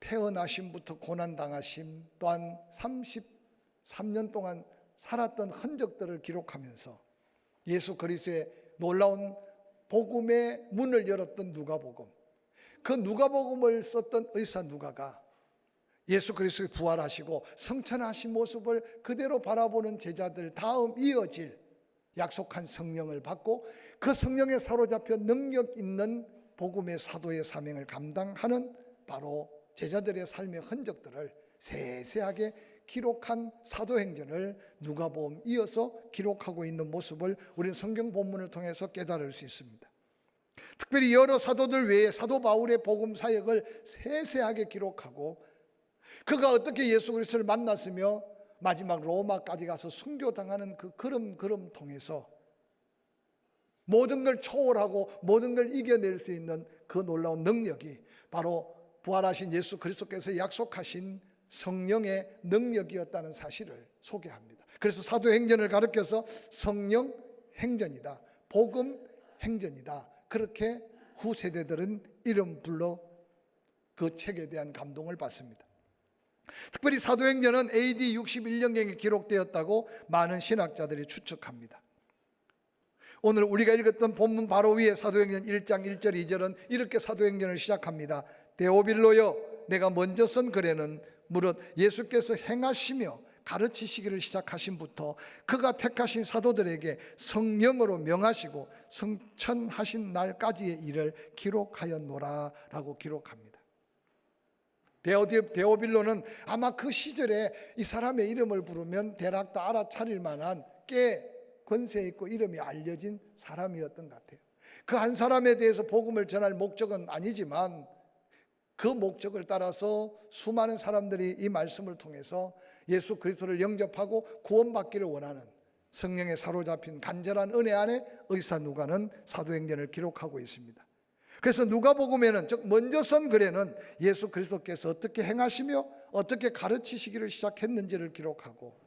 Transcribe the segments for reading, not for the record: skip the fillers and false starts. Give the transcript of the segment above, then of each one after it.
태어나심부터 고난당하심, 또한 33년 동안 살았던 흔적들을 기록하면서 예수 그리스도의 놀라운 복음의 문을 열었던 누가복음, 그 누가복음을 썼던 의사 누가가 예수 그리스도의 부활하시고 성천하신 모습을 그대로 바라보는 제자들 다음 이어질 약속한 성령을 받고 그 성령에 사로잡혀 능력 있는 복음의 사도의 사명을 감당하는 바로 제자들의 삶의 흔적들을 세세하게 기록한 사도행전을 누가복음 이어서 기록하고 있는 모습을 우리는 성경 본문을 통해서 깨달을 수 있습니다. 특별히 여러 사도들 외에 사도 바울의 복음 사역을 세세하게 기록하고 그가 어떻게 예수 그리스도를 만났으며 마지막 로마까지 가서 순교당하는 그 걸음 통해서 모든 걸 초월하고 모든 걸 이겨낼 수 있는 그 놀라운 능력이 바로 부활하신 예수 그리스도께서 약속하신 성령의 능력이었다는 사실을 소개합니다. 그래서 사도행전을 가르쳐서 성령 행전이다, 복음 행전이다, 그렇게 후세대들은 이름 불러 그 책에 대한 감동을 받습니다. 특별히 사도행전은 AD 61년경에 기록되었다고 많은 신학자들이 추측합니다. 오늘 우리가 읽었던 본문 바로 위에 사도행전 1장 1절 2절은 이렇게 사도행전을 시작합니다. 데오빌로여, 내가 먼저 쓴 글에는 무릇 예수께서 행하시며 가르치시기를 시작하신부터 그가 택하신 사도들에게 성령으로 명하시고 성천하신 날까지의 일을 기록하였노라 라고 기록합니다. 데오빌로는 아마 그 시절에 이 사람의 이름을 부르면 대략 다 알아차릴 만한 꽤 권세 있고 이름이 알려진 사람이었던 것 같아요. 그 한 사람에 대해서 복음을 전할 목적은 아니지만 그 목적을 따라서 수많은 사람들이 이 말씀을 통해서 예수 그리스도를 영접하고 구원받기를 원하는 성령에 사로잡힌 간절한 은혜 안에 의사 누가는 사도행전을 기록하고 있습니다. 그래서 누가복음에는, 즉 먼저 쓴 글에는 예수 그리스도께서 어떻게 행하시며 어떻게 가르치시기를 시작했는지를 기록하고,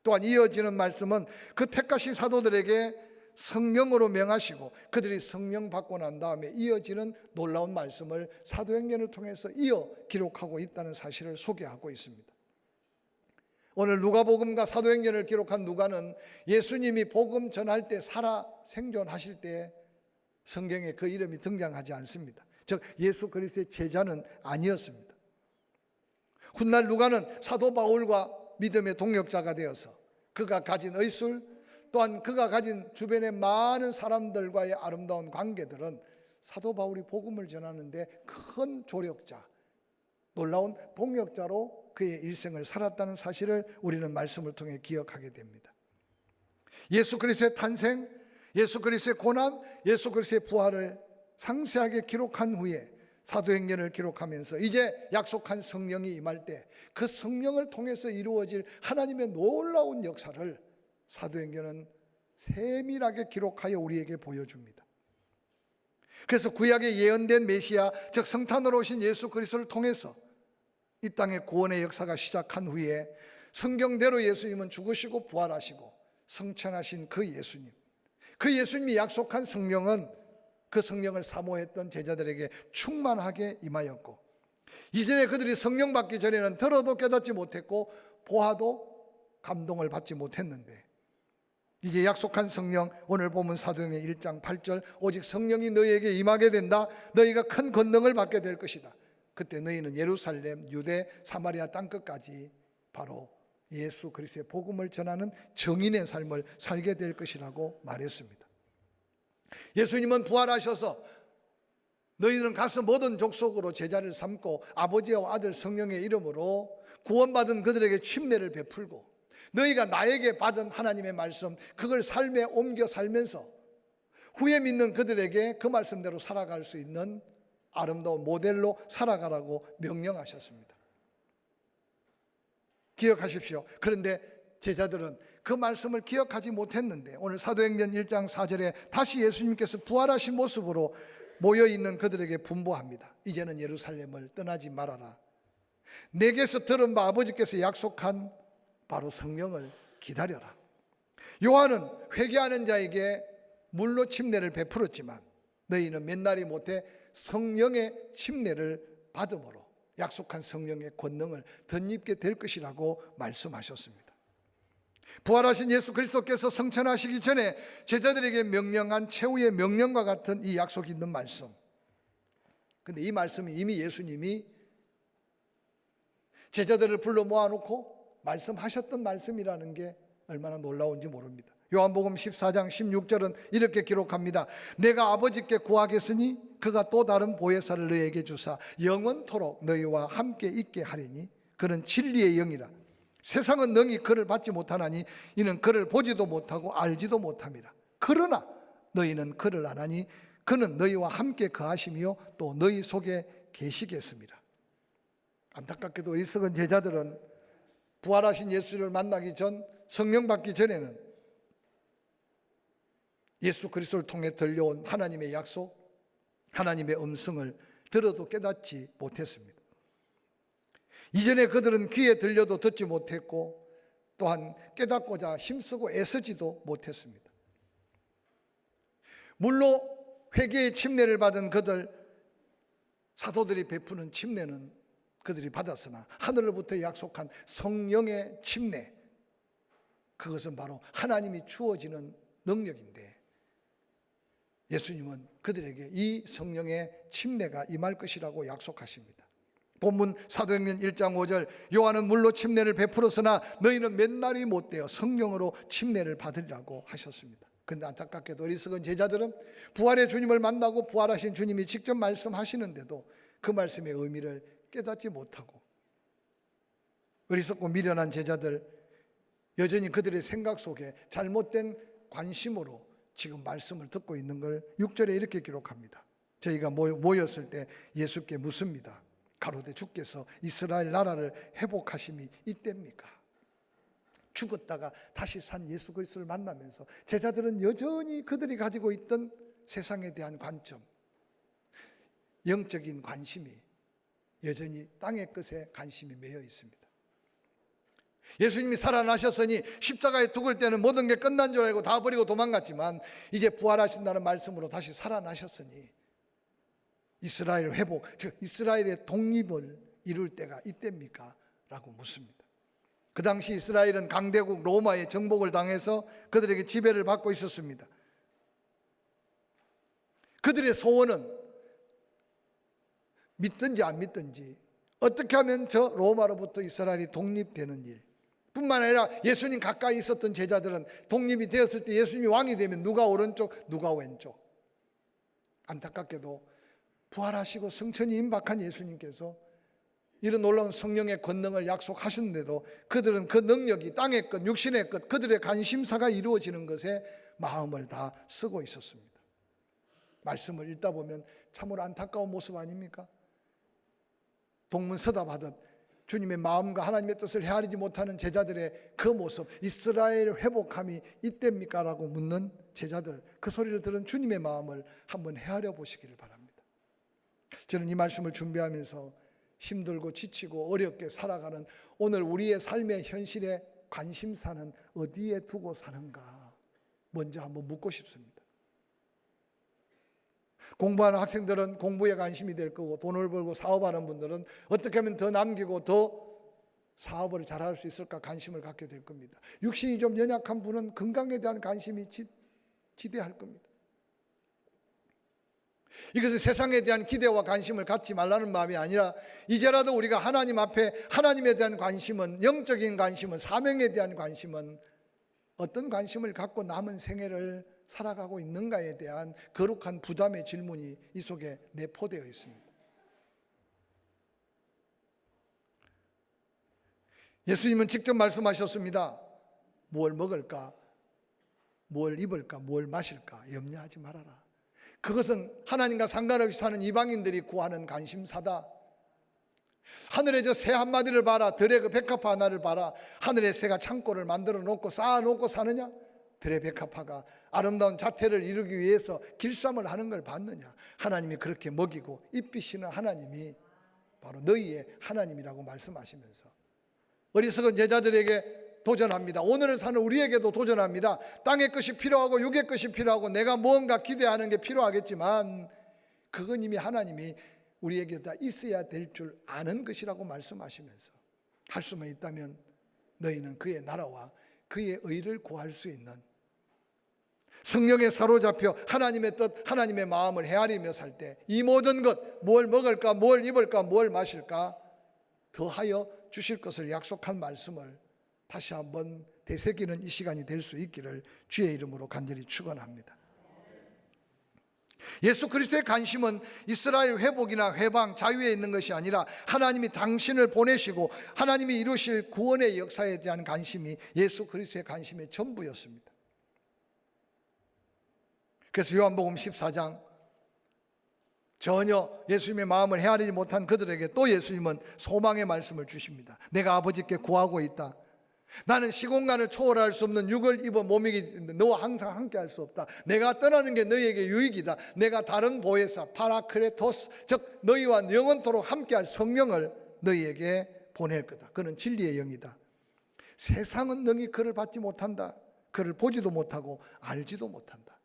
또한 이어지는 말씀은 그 택하신 사도들에게 성령으로 명하시고 그들이 성령 받고 난 다음에 이어지는 놀라운 말씀을 사도행전을 통해서 이어 기록하고 있다는 사실을 소개하고 있습니다. 오늘 누가복음과 사도행전을 기록한 누가는 예수님이 복음 전할 때 살아 생존하실 때 성경에 그 이름이 등장하지 않습니다. 즉 예수 그리스도의 제자는 아니었습니다. 훗날 누가는 사도 바울과 믿음의 동역자가 되어서 그가 가진 의술, 또한 그가 가진 주변의 많은 사람들과의 아름다운 관계들은 사도 바울이 복음을 전하는데 큰 조력자, 놀라운 동역자로 그의 일생을 살았다는 사실을 우리는 말씀을 통해 기억하게 됩니다. 예수 그리스도의 탄생, 예수 그리스도의 고난, 예수 그리스도의 부활을 상세하게 기록한 후에 사도행전을 기록하면서 이제 약속한 성령이 임할 때 그 성령을 통해서 이루어질 하나님의 놀라운 역사를 사도행전은 세밀하게 기록하여 우리에게 보여줍니다. 그래서 구약에 예언된 메시아, 즉 성탄으로 오신 예수 그리스도를 통해서 이 땅의 구원의 역사가 시작한 후에 성경대로 예수님은 죽으시고 부활하시고 성천하신 그 예수님, 그 예수님이 약속한 성령은 그 성령을 사모했던 제자들에게 충만하게 임하였고, 이전에 그들이 성령 받기 전에는 들어도 깨닫지 못했고 보아도 감동을 받지 못했는데 이제 약속한 성령, 오늘 보면 사도행전 1장 8절 오직 성령이 너희에게 임하게 된다. 너희가 큰 권능을 받게 될 것이다. 그때 너희는 예루살렘, 유대, 사마리아 땅끝까지 바로 예수 그리스도의 복음을 전하는 정인의 삶을 살게 될 것이라고 말했습니다. 예수님은 부활하셔서 너희들은 가서 모든 족속으로 제자를 삼고 아버지와 아들 성령의 이름으로 구원받은 그들에게 침례를 베풀고 너희가 나에게 받은 하나님의 말씀 그걸 삶에 옮겨 살면서 후에 믿는 그들에게 그 말씀대로 살아갈 수 있는 아름다운 모델로 살아가라고 명령하셨습니다. 기억하십시오. 그런데 제자들은 그 말씀을 기억하지 못했는데 오늘 사도행전 1장 4절에 다시 예수님께서 부활하신 모습으로 모여있는 그들에게 분부합니다. 이제는 예루살렘을 떠나지 말아라. 내게서 들은 바 아버지께서 약속한 바로 성령을 기다려라. 요한은 회개하는 자에게 물로 침례를 베풀었지만 너희는 몇 날이 못해 성령의 침례를 받음으로 약속한 성령의 권능을 덧입게 될 것이라고 말씀하셨습니다. 부활하신 예수 그리스도께서 성천하시기 전에 제자들에게 명령한 최후의 명령과 같은 이 약속이 있는 말씀. 근데 이 말씀이 이미 예수님이 제자들을 불러 모아놓고 말씀하셨던 말씀이라는 게 얼마나 놀라운지 모릅니다. 요한복음 14장 16절은 이렇게 기록합니다. 내가 아버지께 구하겠으니 그가 또 다른 보혜사를 너희에게 주사 영원토록 너희와 함께 있게 하리니 그는 진리의 영이라. 세상은 능히 그를 받지 못하나니 이는 그를 보지도 못하고 알지도 못함이라. 그러나 너희는 그를 아나니 그는 너희와 함께 거하시며 또 너희 속에 계시겠습니다. 안타깝게도 이석은 제자들은 부활하신 예수를 만나기 전, 성령 받기 전에는 예수 그리스도를 통해 들려온 하나님의 약속, 하나님의 음성을 들어도 깨닫지 못했습니다. 이전에 그들은 귀에 들려도 듣지 못했고 또한 깨닫고자 힘쓰고 애쓰지도 못했습니다. 물로 회개의 침례를 받은 그들, 사도들이 베푸는 침례는 그들이 받았으나 하늘로부터 약속한 성령의 침례, 그것은 바로 하나님이 주어지는 능력인데 예수님은 그들에게 이 성령의 침례가 임할 것이라고 약속하십니다. 본문 사도행전 1장 5절 요한은 물로 침례를 베풀었으나 너희는 몇 날이 못되어 성령으로 침례를 받으리라고 하셨습니다. 그런데 안타깝게도 어리석은 제자들은 부활의 주님을 만나고 부활하신 주님이 직접 말씀하시는데도 그 말씀의 의미를 깨닫지 못하고 어리석고 미련한 제자들, 여전히 그들의 생각 속에 잘못된 관심으로 지금 말씀을 듣고 있는 걸 6절에 이렇게 기록합니다. 저희가 모였을 때 예수께 묻습니다. 가로되 주께서 이스라엘 나라를 회복하심이 이때입니까? 죽었다가 다시 산 예수 그리스도를 만나면서 제자들은 여전히 그들이 가지고 있던 세상에 대한 관점, 영적인 관심이 여전히 땅의 것에 관심이 매여 있습니다. 예수님이 살아나셨으니 십자가에 죽을 때는 모든 게 끝난 줄 알고 다 버리고 도망갔지만 이제 부활하신다는 말씀으로 다시 살아나셨으니 이스라엘 회복, 즉 이스라엘의 독립을 이룰 때가 이때입니까? 라고 묻습니다. 그 당시 이스라엘은 강대국 로마의 정복을 당해서 그들에게 지배를 받고 있었습니다. 그들의 소원은 믿든지 안 믿든지 어떻게 하면 저 로마로부터 이스라엘이 독립되는 일, 뿐만 아니라 예수님 가까이 있었던 제자들은 독립이 되었을 때 예수님이 왕이 되면 누가 오른쪽 누가 왼쪽. 안타깝게도 부활하시고 성천이 임박한 예수님께서 이런 놀라운 성령의 권능을 약속하셨는데도 그들은 그 능력이 땅의 것, 육신의 것, 그들의 관심사가 이루어지는 것에 마음을 다 쓰고 있었습니다. 말씀을 읽다 보면 참으로 안타까운 모습 아닙니까? 동문서답하듯 주님의 마음과 하나님의 뜻을 헤아리지 못하는 제자들의 그 모습, 이스라엘 회복함이 이때입니까? 라고 묻는 제자들, 그 소리를 들은 주님의 마음을 한번 헤아려 보시기를 바랍니다. 저는 이 말씀을 준비하면서 힘들고 지치고 어렵게 살아가는 오늘 우리의 삶의 현실의 관심사는 어디에 두고 사는가 먼저 한번 묻고 싶습니다. 공부하는 학생들은 공부에 관심이 될 거고, 돈을 벌고 사업하는 분들은 어떻게 하면 더 남기고 더 사업을 잘할 수 있을까 관심을 갖게 될 겁니다. 육신이 좀 연약한 분은 건강에 대한 관심이 지대할 겁니다. 이것은 세상에 대한 기대와 관심을 갖지 말라는 마음이 아니라 이제라도 우리가 하나님 앞에 하나님에 대한 관심은, 영적인 관심은, 사명에 대한 관심은 어떤 관심을 갖고 남은 생애를 살아가고 있는가에 대한 거룩한 부담의 질문이 이 속에 내포되어 있습니다. 예수님은 직접 말씀하셨습니다. 무엇을 먹을까, 무엇을 입을까, 무엇을 마실까 염려하지 말아라. 그것은 하나님과 상관없이 사는 이방인들이 구하는 관심사다. 하늘에 저 새 한 마디를 봐라. 들의 그 백합화 하나를 봐라. 하늘에 새가 창고를 만들어 놓고 쌓아 놓고 사느냐? 들의 백합화가 아름다운 자태를 이루기 위해서 길쌈을 하는 걸 봤느냐? 하나님이 그렇게 먹이고 입히시는 하나님이 바로 너희의 하나님이라고 말씀하시면서 어리석은 제자들에게 도전합니다. 오늘을 사는 우리에게도 도전합니다. 땅의 것이 필요하고 육의 것이 필요하고 내가 무언가 기대하는 게 필요하겠지만 그건 이미 하나님이 우리에게 다 있어야 될 줄 아는 것이라고 말씀하시면서 할 수만 있다면 너희는 그의 나라와 그의 의를 구할 수 있는, 성령에 사로잡혀 하나님의 뜻, 하나님의 마음을 헤아리며 살 때 이 모든 것, 뭘 먹을까, 뭘 입을까, 뭘 마실까 더하여 주실 것을 약속한 말씀을 다시 한번 되새기는 이 시간이 될 수 있기를 주의 이름으로 간절히 축원합니다. 예수 그리스도의 관심은 이스라엘 회복이나 해방, 자유에 있는 것이 아니라 하나님이 당신을 보내시고 하나님이 이루실 구원의 역사에 대한 관심이 예수 그리스도의 관심의 전부였습니다. 그래서 요한복음 14장, 전혀 예수님의 마음을 헤아리지 못한 그들에게 또 예수님은 소망의 말씀을 주십니다. 내가 아버지께 구하고 있다. 나는 시공간을 초월할 수 없는 육을 입어 몸이기 너와 항상 함께 할 수 없다. 내가 떠나는 게 너희에게 유익이다. 내가 다른 보혜사 파라크레토스, 즉 너희와 영원토록 함께할 성령을 너희에게 보낼 거다. 그는 진리의 영이다. 세상은 능히 그를 받지 못한다. 그를 보지도 못하고 알지도 못한다.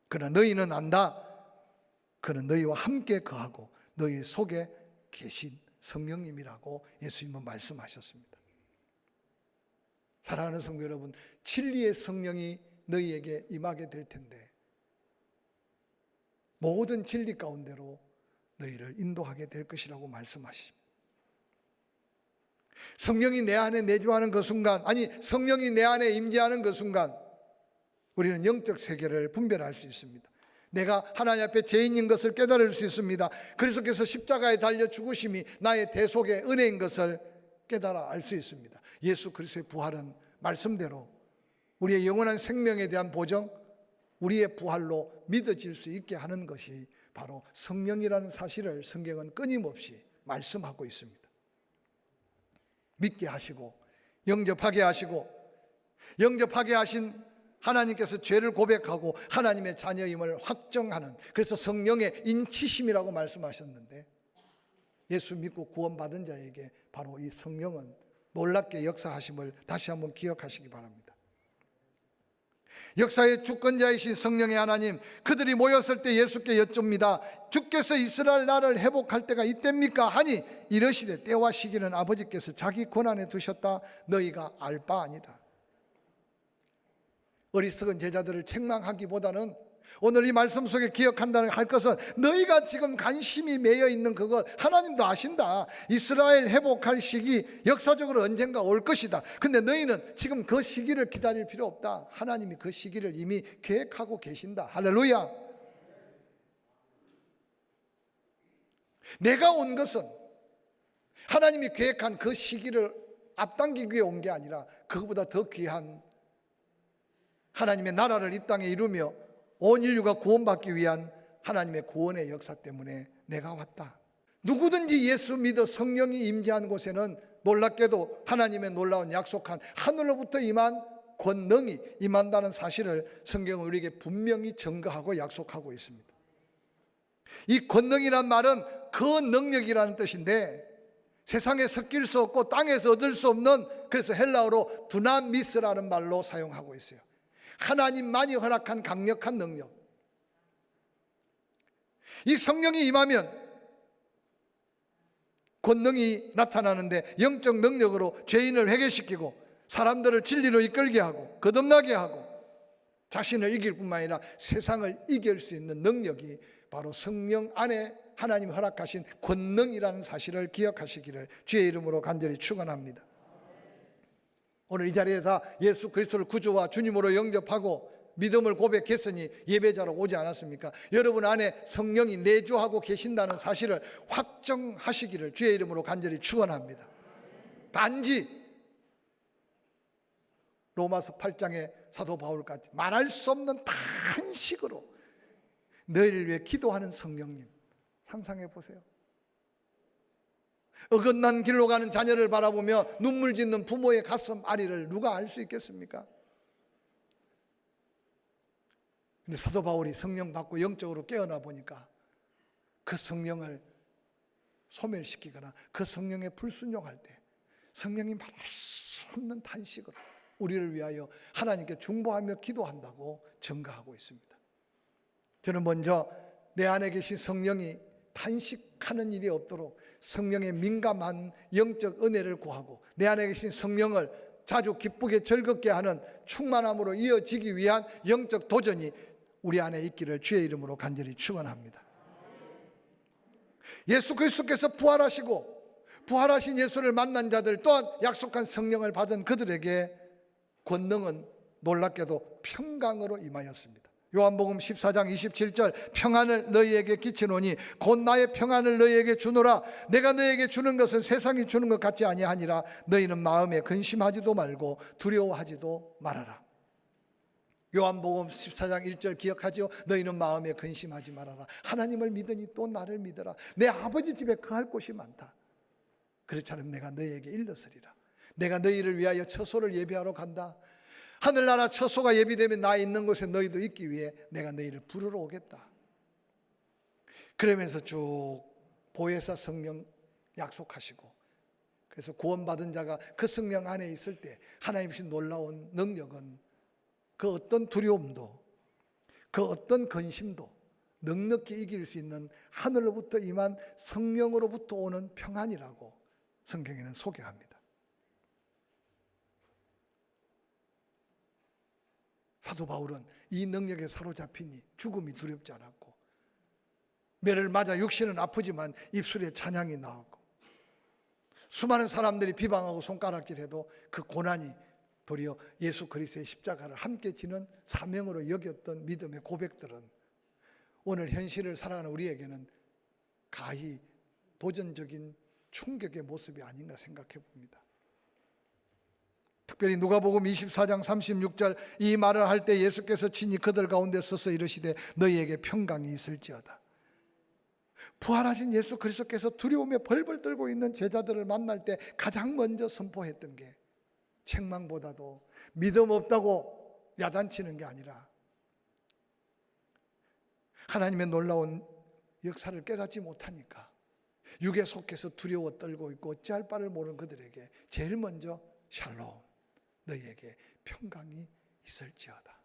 그러나 너희는 안다. 그는 너희와 함께 거하고 너희 속에 계신 성령님이라고 예수님은 말씀하셨습니다. 사랑하는 성도 여러분, 진리의 성령이 너희에게 임하게 될 텐데 모든 진리 가운데로 너희를 인도하게 될 것이라고 말씀하십니다. 성령이 내 안에 내주하는 그 순간, 아니 성령이 내 안에 임재하는 그 순간 우리는 영적 세계를 분별할 수 있습니다. 내가 하나님 앞에 죄인인 것을 깨달을 수 있습니다. 그리스도께서 십자가에 달려 죽으심이 나의 대속의 은혜인 것을 깨달아 알 수 있습니다. 예수 그리스도의 부활은 말씀대로 우리의 영원한 생명에 대한 보정, 우리의 부활로 믿어질 수 있게 하는 것이 바로 성령이라는 사실을 성경은 끊임없이 말씀하고 있습니다. 믿게 하시고 영접하게 하시고, 영접하게 하신 하나님께서 죄를 고백하고 하나님의 자녀임을 확정하는, 그래서 성령의 인치심이라고 말씀하셨는데 예수 믿고 구원받은 자에게 바로 이 성령은 놀랍게 역사하심을 다시 한번 기억하시기 바랍니다. 역사의 주권자이신 성령의 하나님, 그들이 모였을 때 예수께 여쭙니다. 주께서 이스라엘 나라를 회복할 때가 이때입니까? 하니 이르시되 때와 시기는 아버지께서 자기 권한에 두셨다. 너희가 알 바 아니다. 어리석은 제자들을 책망하기보다는 오늘 이 말씀 속에 기억한다는 할 것은 너희가 지금 관심이 매여 있는 그것 하나님도 아신다. 이스라엘 회복할 시기 역사적으로 언젠가 올 것이다. 근데 너희는 지금 그 시기를 기다릴 필요 없다. 하나님이 그 시기를 이미 계획하고 계신다. 할렐루야. 내가 온 것은 하나님이 계획한 그 시기를 앞당기기 위해 온 게 아니라 그것보다 더 귀한 하나님의 나라를 이 땅에 이루며 온 인류가 구원받기 위한 하나님의 구원의 역사 때문에 내가 왔다. 누구든지 예수 믿어 성령이 임재한 곳에는 놀랍게도 하나님의 놀라운 약속한 하늘로부터 임한 권능이 임한다는 사실을 성경은 우리에게 분명히 증거하고 약속하고 있습니다. 이 권능이란 말은 그 능력이라는 뜻인데 세상에 섞일 수 없고 땅에서 얻을 수 없는, 그래서 헬라어로 두나미스라는 말로 사용하고 있어요. 하나님만이 허락한 강력한 능력. 이 성령이 임하면 권능이 나타나는데 영적 능력으로 죄인을 회개시키고 사람들을 진리로 이끌게 하고 거듭나게 하고 자신을 이길 뿐만 아니라 세상을 이길 수 있는 능력이 바로 성령 안에 하나님 허락하신 권능이라는 사실을 기억하시기를 주의 이름으로 간절히 축원합니다. 오늘 이 자리에 다 예수 그리스도를 구주와 주님으로 영접하고 믿음을 고백했으니 예배자로 오지 않았습니까? 여러분 안에 성령이 내주하고 계신다는 사실을 확정하시기를 주의 이름으로 간절히 축원합니다. 단지 로마서 8장의 사도 바울까지 말할 수 없는 단식으로 너희를 위해 기도하는 성령님 상상해 보세요. 어긋난 길로 가는 자녀를 바라보며 눈물 짓는 부모의 가슴 아리를 누가 알 수 있겠습니까? 근데 사도 바울이 성령 받고 영적으로 깨어나 보니까 그 성령을 소멸시키거나 그 성령에 불순종할 때 성령이 말할 수 없는 탄식으로 우리를 위하여 하나님께 중보하며 기도한다고 증거하고 있습니다. 저는 먼저 내 안에 계신 성령이 탄식하는 일이 없도록 성령의 민감한 영적 은혜를 구하고 내 안에 계신 성령을 자주 기쁘게 즐겁게 하는 충만함으로 이어지기 위한 영적 도전이 우리 안에 있기를 주의 이름으로 간절히 축원합니다. 예수 그리스도께서 부활하시고 부활하신 예수를 만난 자들 또한 약속한 성령을 받은 그들에게 권능은 놀랍게도 평강으로 임하였습니다. 요한복음 14장 27절 평안을 너희에게 끼치노니 곧 나의 평안을 너희에게 주노라. 내가 너희에게 주는 것은 세상이 주는 것 같지 아니하니라. 너희는 마음에 근심하지도 말고 두려워하지도 말아라. 요한복음 14장 1절 기억하죠? 너희는 마음에 근심하지 말아라. 하나님을 믿으니 또 나를 믿어라. 내 아버지 집에 거할 곳이 많다. 그렇처럼 내가 너희에게 일렀으리라. 내가 너희를 위하여 처소를 예비하러 간다. 하늘나라 처소가 예비되면 나 있는 곳에 너희도 있기 위해 내가 너희를 부르러 오겠다. 그러면서 쭉 보혜사 성령 약속하시고, 그래서 구원받은 자가 그 성령 안에 있을 때 하나님의 놀라운 능력은 그 어떤 두려움도 그 어떤 근심도 넉넉히 이길 수 있는 하늘로부터 임한 성령으로부터 오는 평안이라고 성경에는 소개합니다. 사도 바울은 이 능력에 사로잡히니 죽음이 두렵지 않았고, 매를 맞아 육신은 아프지만 입술에 찬양이 나오고, 수많은 사람들이 비방하고 손가락질해도 그 고난이 도리어 예수 그리스도의 십자가를 함께 지는 사명으로 여겼던 믿음의 고백들은 오늘 현실을 살아가는 우리에게는 가히 도전적인 충격의 모습이 아닌가 생각해 봅니다. 특별히 누가복음 24장 36절 이 말을 할 때 예수께서 친히 그들 가운데 서서 이르시되 너희에게 평강이 있을지어다. 부활하신 예수 그리스도께서 두려움에 벌벌 떨고 있는 제자들을 만날 때 가장 먼저 선포했던 게 책망보다도 믿음 없다고 야단치는 게 아니라 하나님의 놀라운 역사를 깨닫지 못하니까 육에 속해서 두려워 떨고 있고 어찌할 바를 모르는 그들에게 제일 먼저 샬롬 너희에게 평강이 있을지어다.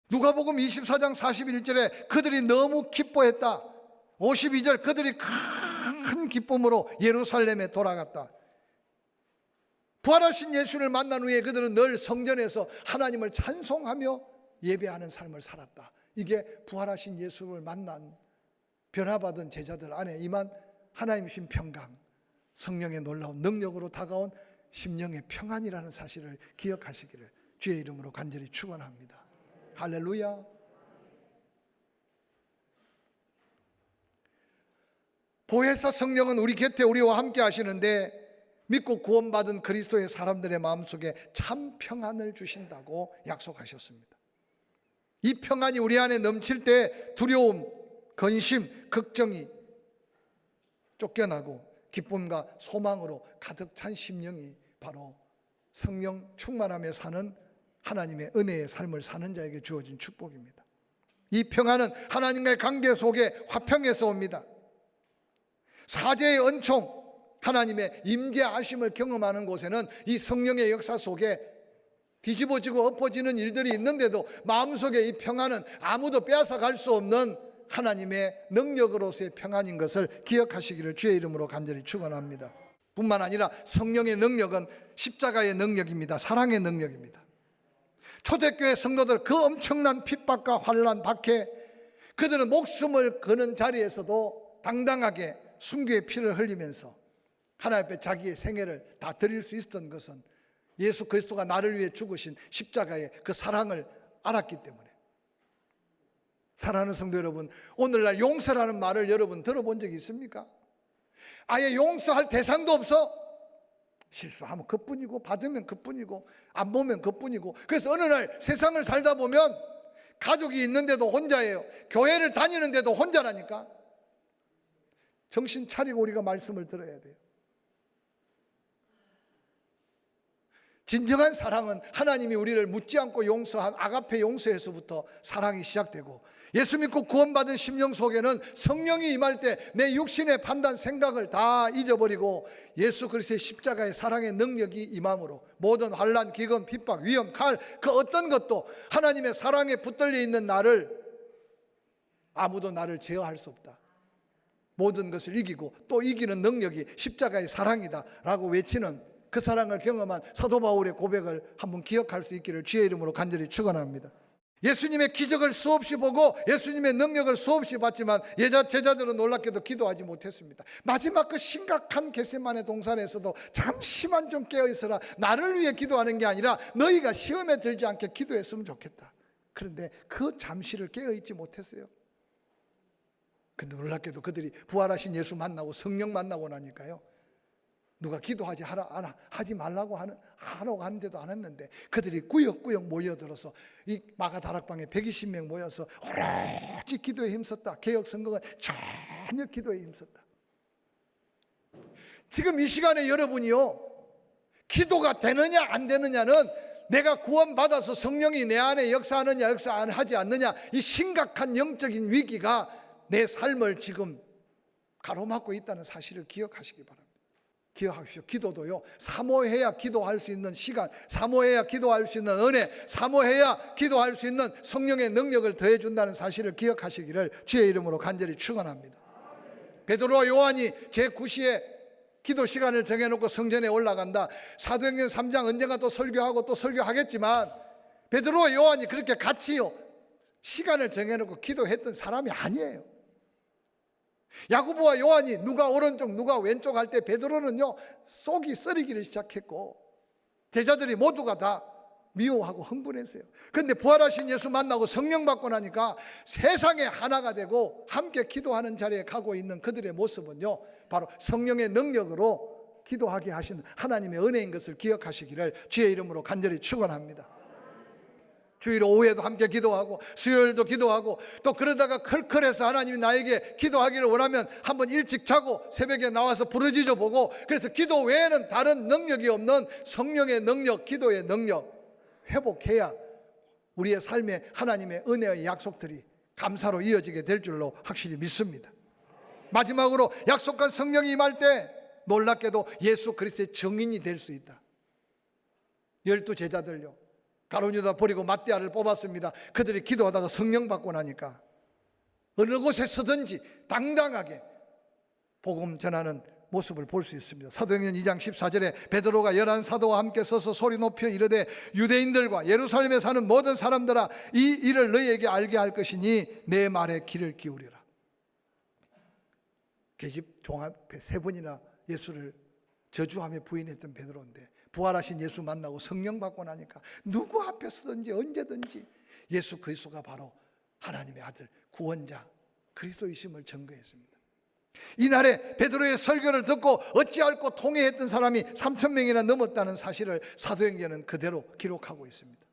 누가복음 24장 41절에 그들이 너무 기뻐했다. 52절 그들이 큰 기쁨으로 예루살렘에 돌아갔다. 부활하신 예수를 만난 후에 그들은 늘 성전에서 하나님을 찬송하며 예배하는 삶을 살았다. 이게 부활하신 예수를 만난 변화받은 제자들 안에 임한 하나님이신 평강, 성령의 놀라운 능력으로 다가온 심령의 평안이라는 사실을 기억하시기를 주의 이름으로 간절히 축원합니다. 할렐루야. 보혜사 성령은 우리 곁에 우리와 함께 하시는데 믿고 구원받은 그리스도의 사람들의 마음속에 참 평안을 주신다고 약속하셨습니다. 이 평안이 우리 안에 넘칠 때 두려움, 근심, 걱정이 쫓겨나고 기쁨과 소망으로 가득 찬 심령이 바로 성령 충만함에 사는 하나님의 은혜의 삶을 사는 자에게 주어진 축복입니다. 이 평안은 하나님과의 관계 속에 화평에서 옵니다. 사제의 은총, 하나님의 임재하심을 경험하는 곳에는 이 성령의 역사 속에 뒤집어지고 엎어지는 일들이 있는데도 마음속에 이 평안은 아무도 빼앗아갈 수 없는 하나님의 능력으로서의 평안인 것을 기억하시기를 주의 이름으로 간절히 축원합니다. 뿐만 아니라 성령의 능력은 십자가의 능력입니다. 사랑의 능력입니다. 초대교회 성도들 그 엄청난 핍박과 환난 박해, 그들은 목숨을 거는 자리에서도 당당하게 순교의 피를 흘리면서 하나님 앞에 자기의 생애를 다 드릴 수 있었던 것은 예수 그리스도가 나를 위해 죽으신 십자가의 그 사랑을 알았기 때문에. 사랑하는 성도 여러분, 오늘날 용서라는 말을 여러분 들어본 적이 있습니까? 아예 용서할 대상도 없어. 실수하면 그뿐이고 받으면 그뿐이고 안 보면 그뿐이고. 그래서 어느 날 세상을 살다 보면 가족이 있는데도 혼자예요. 교회를 다니는데도 혼자라니까. 정신 차리고 우리가 말씀을 들어야 돼요. 진정한 사랑은 하나님이 우리를 묻지 않고 용서한 아가페 용서에서부터 사랑이 시작되고, 예수 믿고 구원받은 심령 속에는 성령이 임할 때 내 육신의 판단 생각을 다 잊어버리고 예수 그리스도의 십자가의 사랑의 능력이 임함으로 모든 환난, 기근, 핍박, 위험, 칼 그 어떤 것도 하나님의 사랑에 붙들려 있는 나를 아무도 나를 제어할 수 없다. 모든 것을 이기고 또 이기는 능력이 십자가의 사랑이다 라고 외치는 그 사랑을 경험한 사도 바울의 고백을 한번 기억할 수 있기를 주의 이름으로 간절히 축원합니다. 예수님의 기적을 수없이 보고 예수님의 능력을 수없이 봤지만 제자들은 놀랍게도 기도하지 못했습니다. 마지막 그 심각한 겟세마네 동산에서도 잠시만 좀 깨어있어라, 나를 위해 기도하는 게 아니라 너희가 시험에 들지 않게 기도했으면 좋겠다. 그런데 그 잠시를 깨어있지 못했어요. 근데 놀랍게도 그들이 부활하신 예수 만나고 성령 만나고 나니까요, 누가 기도하지 하지 말라고 하라고 하는데도 안 했는데 그들이 꾸역꾸역 모여들어서 이 마가 다락방에 120명 모여서 오로지 기도에 힘썼다. 개혁 성공은 전혀 기도에 힘썼다. 지금 이 시간에 여러분이요, 기도가 되느냐 안 되느냐는 내가 구원받아서 성령이 내 안에 역사하느냐 역사하지 않느냐, 이 심각한 영적인 위기가 내 삶을 지금 가로막고 있다는 사실을 기억하시기 바랍니다. 기억하십시오. 기도도요, 사모해야 기도할 수 있는 시간, 사모해야 기도할 수 있는 은혜, 사모해야 기도할 수 있는 성령의 능력을 더해준다는 사실을 기억하시기를 주의 이름으로 간절히 축원합니다. 베드로와 요한이 제9시에 기도 시간을 정해놓고 성전에 올라간다. 사도행전 3장 언젠가 또 설교하고 또 설교하겠지만 베드로와 요한이 그렇게 같이요 시간을 정해놓고 기도했던 사람이 아니에요. 야고보와 요한이 누가 오른쪽 누가 왼쪽 할 때 베드로는요 속이 쓰리기를 시작했고 제자들이 모두가 다 미워하고 흥분했어요. 그런데 부활하신 예수 만나고 성령 받고 나니까 세상에 하나가 되고 함께 기도하는 자리에 가고 있는 그들의 모습은요 바로 성령의 능력으로 기도하게 하신 하나님의 은혜인 것을 기억하시기를 주의 이름으로 간절히 축원합니다. 주일 오후에도 함께 기도하고 수요일도 기도하고 또 그러다가 클클해서 하나님이 나에게 기도하기를 원하면 한번 일찍 자고 새벽에 나와서 부르짖어 보고, 그래서 기도 외에는 다른 능력이 없는 성령의 능력, 기도의 능력 회복해야 우리의 삶에 하나님의 은혜의 약속들이 감사로 이어지게 될 줄로 확실히 믿습니다. 마지막으로 약속한 성령이 임할 때 놀랍게도 예수 그리스도의 증인이 될 수 있다. 12 제자들요, 가룟 유다 버리고 맏대아를 뽑았습니다. 그들이 기도하다가 성령 받고 나니까 어느 곳에 서든지 당당하게 복음 전하는 모습을 볼 수 있습니다. 사도행전 2장 14절에 베드로가 11 사도와 함께 서서 소리 높여 이르되 유대인들과 예루살렘에 사는 모든 사람들아, 이 일을 너희에게 알게 할 것이니 내 말에 귀를 기울이라. 계집 종 앞에 3번이나 예수를 저주하며 부인했던 베드로인데 부활하신 예수 만나고 성령 받고 나니까 누구 앞에 서든지 언제든지 예수 그리스도가 바로 하나님의 아들 구원자 그리스도이심을 증거했습니다. 이날에 베드로의 설교를 듣고 어찌할꼬 통회했던 사람이 3,000명이나 넘었다는 사실을 사도행전은 그대로 기록하고 있습니다.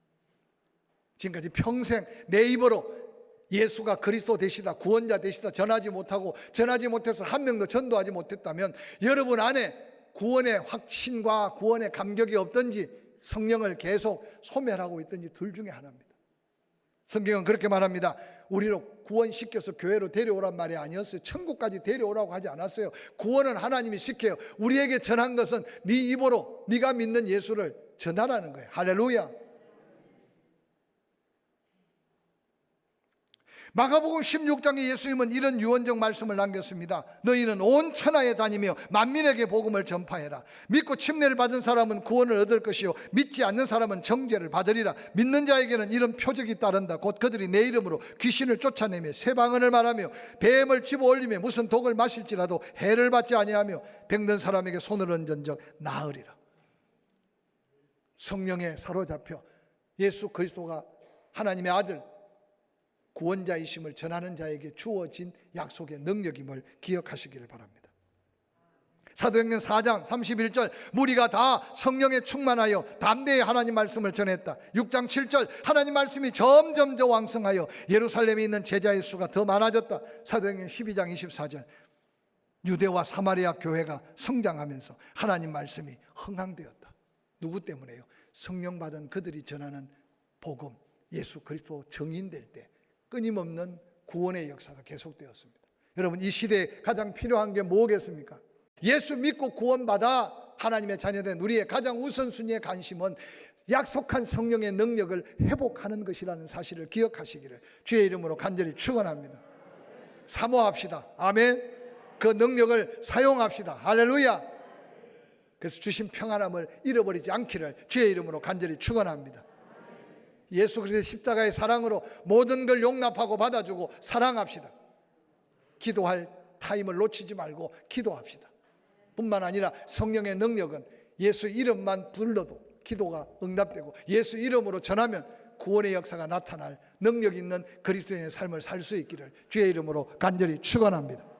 지금까지 평생 내 입으로 예수가 그리스도 되시다, 구원자 되시다 전하지 못하고 전하지 못해서 한 명도 전도하지 못했다면 여러분 안에 구원의 확신과 구원의 감격이 없든지 성령을 계속 소멸하고 있든지 둘 중에 하나입니다. 성경은 그렇게 말합니다. 우리를 구원시켜서 교회로 데려오란 말이 아니었어요. 천국까지 데려오라고 하지 않았어요. 구원은 하나님이 시켜요. 우리에게 전한 것은 네 입으로 네가 믿는 예수를 전하라는 거예요. 할렐루야. 마가복음 16장에 예수님은 이런 유언적 말씀을 남겼습니다. 너희는 온 천하에 다니며 만민에게 복음을 전파해라. 믿고 침례를 받은 사람은 구원을 얻을 것이요 믿지 않는 사람은 정죄를 받으리라. 믿는 자에게는 이런 표적이 따른다. 곧 그들이 내 이름으로 귀신을 쫓아내며 새 방언을 말하며 뱀을 집어올리며 무슨 독을 마실지라도 해를 받지 아니하며 병든 사람에게 손을 얹은즉 나으리라. 성령에 사로잡혀 예수 그리스도가 하나님의 아들 구원자이심을 전하는 자에게 주어진 약속의 능력임을 기억하시기를 바랍니다. 사도행전 4장 31절 무리가 다 성령에 충만하여 담대히 하나님 말씀을 전했다. 6장 7절 하나님 말씀이 점점 더 왕성하여 예루살렘에 있는 제자의 수가 더 많아졌다. 사도행전 12장 24절 유대와 사마리아 교회가 성장하면서 하나님 말씀이 흥황되었다. 누구 때문에요? 성령 받은 그들이 전하는 복음 예수 그리스도 증인될 때 끊임없는 구원의 역사가 계속되었습니다. 여러분 이 시대에 가장 필요한 게 뭐겠습니까? 예수 믿고 구원받아 하나님의 자녀된 우리의 가장 우선순위의 관심은 약속한 성령의 능력을 회복하는 것이라는 사실을 기억하시기를 주의 이름으로 간절히 축원합니다. 사모합시다. 아멘. 그 능력을 사용합시다. 할렐루야. 그래서 주신 평안함을 잃어버리지 않기를 주의 이름으로 간절히 축원합니다. 예수 그리스도의 십자가의 사랑으로 모든 걸 용납하고 받아주고 사랑합시다. 기도할 타임을 놓치지 말고 기도합시다. 뿐만 아니라 성령의 능력은 예수 이름만 불러도 기도가 응답되고 예수 이름으로 전하면 구원의 역사가 나타날 능력 있는 그리스도인의 삶을 살 수 있기를 주의 이름으로 간절히 축원합니다.